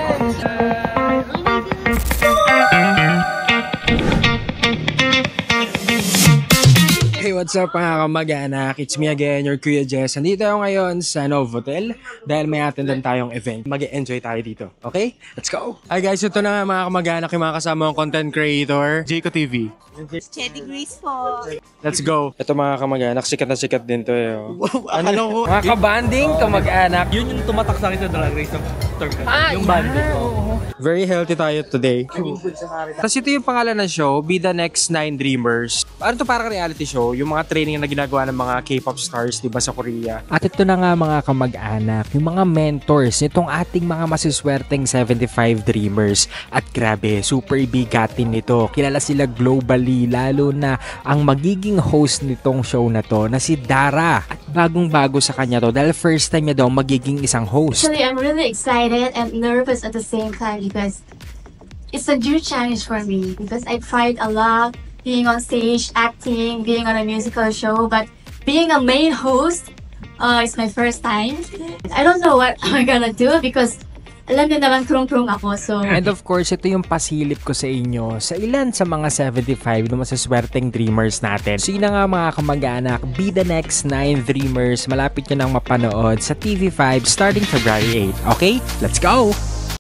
Hey, what's up mga kamag-anak? It's me again, your Kuya Jess. Nandito tayo ngayon sa Novotel dahil may attendan tayong event. Mag-enjoy tayo dito. Okay? Let's go! Hi guys, ito na nga mga kamag-anak, yung mga kasama kong content creator, Jayco TV. Chetty Grace po. Let's go! Ito mga kamag-anak, sikat na sikat din to eh. Ano? Mga kabanding, kamag-anak. Yun yung tumatak sa akin sa Drag Race ng term. Yung bandit ko. Very healthy tayo today. Tapos ito yung pangalan ng show, Be the Next 9 Dreamers. Ano to, parang reality show? Yung mga training na ginagawa ng mga K-pop stars, diba, sa Korea. At ito na nga mga kamag-anak, yung mga mentors nitong ating mga masiswerteng 75 Dreamers. At grabe, super bigatin nito. Kilala sila globally, lalo na ang magiging host nitong show na to na si Dara. At bagong-bago sa kanya to dahil first time niya daw magiging isang host. Actually, I'm really excited and nervous at the same time because it's a new challenge for me because I tried a lot being on stage, acting, being on a musical show, but being a main host is my first time. I don't know what I'm gonna do because alam niyo naman krung-krung ako, so... And of course, ito yung pasilip ko sa inyo sa ilan sa mga 75 na masaswerteng dreamers natin. So yun na nga mga kamag-anak, Be the Next 9 Dreamers. Malapit nyo nang mapanood sa TV5 starting February 8. Okay? Let's go!